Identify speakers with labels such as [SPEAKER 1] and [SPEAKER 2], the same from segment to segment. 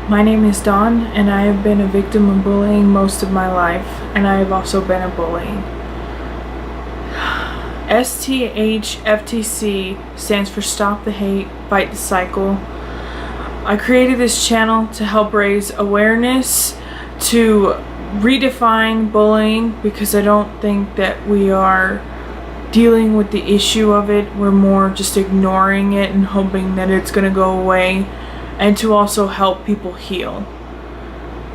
[SPEAKER 1] My name is Dawn, and I have been a victim of bullying most of my life, and I have also been a bully. STHFTC stands for Stop the Hate, Fight the Cycle. I created this channel to help raise awareness, to redefine bullying, because I don't think that we are dealing with the issue of it. We're more just ignoring it and hoping that it's going to go away, and to also help people heal.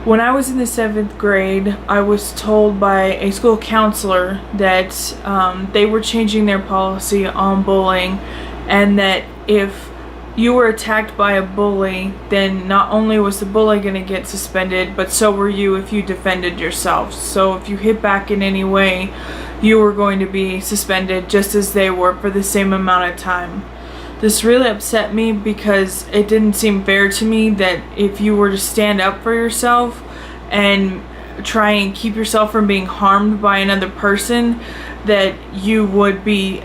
[SPEAKER 1] When I was in the 7th grade, I was told by a school counselor that they were changing their policy on bullying, and that if you were attacked by a bully, then not only was the bully going to get suspended, but so were you if you defended yourself. So if you hit back in any way, you were going to be suspended just as they were for the same amount of time. This really upset me because it didn't seem fair to me that if you were to stand up for yourself and try and keep yourself from being harmed by another person, that you would be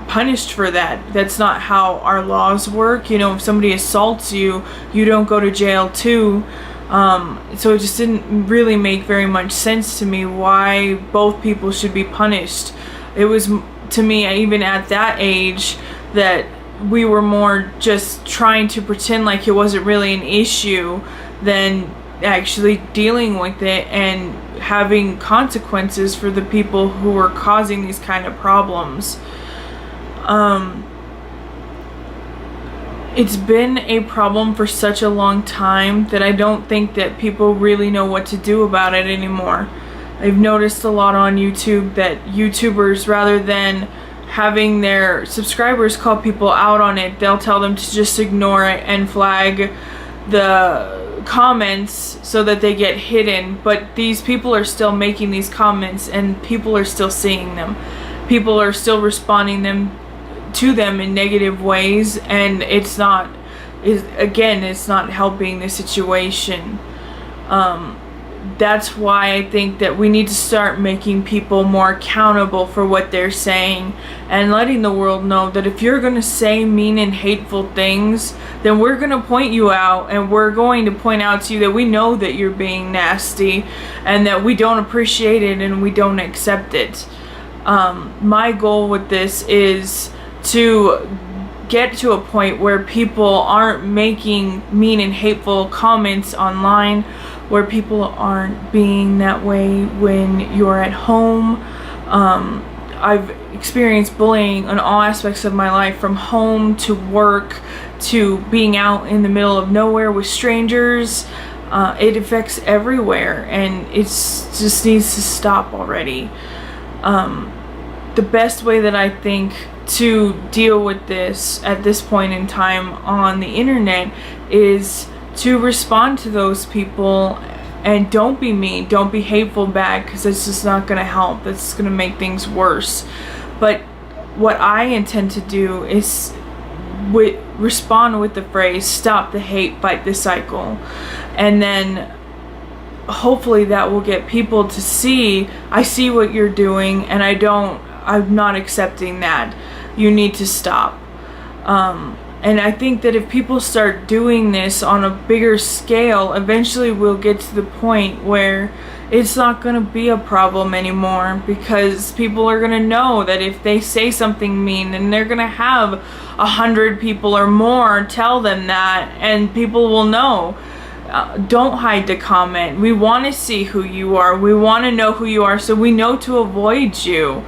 [SPEAKER 1] punished for that. That's not how our laws work. You know, if somebody assaults you, you don't go to jail too. So it just didn't really make very much sense to me why both people should be punished. It was, to me, even at that age, that we were more just trying to pretend like it wasn't really an issue than actually dealing with it and having consequences for the people who were causing these kind of problems. It's been a problem for such a long time that I don't think that people really know what to do about it anymore. I've noticed a lot on YouTube that YouTubers, rather than having their subscribers call people out on it, they'll tell them to just ignore it and flag the comments so that they get hidden. But these people are still making these comments, and people are still seeing them. People are still responding to them in negative ways, and it's not helping the situation. That's why I think that we need to start making people more accountable for what they're saying, and letting the world know that if you're going to say mean and hateful things, then we're going to point you out, and we're going to point out to you that we know that you're being nasty and that we don't appreciate it and we don't accept it. My goal with this is to get to a point where people aren't making mean and hateful comments online, where people aren't being that way when you're at home. I've experienced bullying in all aspects of my life, from home to work to being out in the middle of nowhere with strangers. It affects everywhere, and it just needs to stop already. The best way that I think to deal with this at this point in time on the internet is to respond to those people, and don't be mean, don't be hateful back, because it's just not going to help. That's going to make things worse. But what I intend to do is respond with the phrase, stop the hate, fight the cycle. And then hopefully that will get people to see, I see what you're doing, and I'm not accepting that. You need to stop. And I think that if people start doing this on a bigger scale, eventually we'll get to the point where it's not going to be a problem anymore, because people are going to know that if they say something mean, then they're going to have 100 people or more tell them that, and people will know. Don't hide the comment. We want to see who you are. We want to know who you are, so we know to avoid you.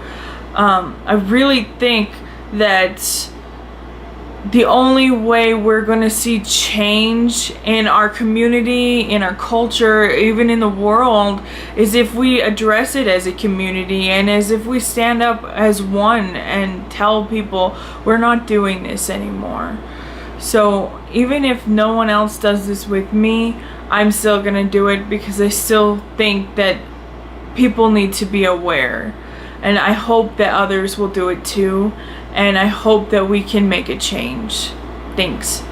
[SPEAKER 1] I really think that the only way we're going to see change in our community, in our culture, even in the world, is if we address it as a community, and as if we stand up as one and tell people we're not doing this anymore. So even if no one else does this with me, I'm still going to do it, because I still think that people need to be aware. And I hope that others will do it too. And I hope that we can make a change. Thanks.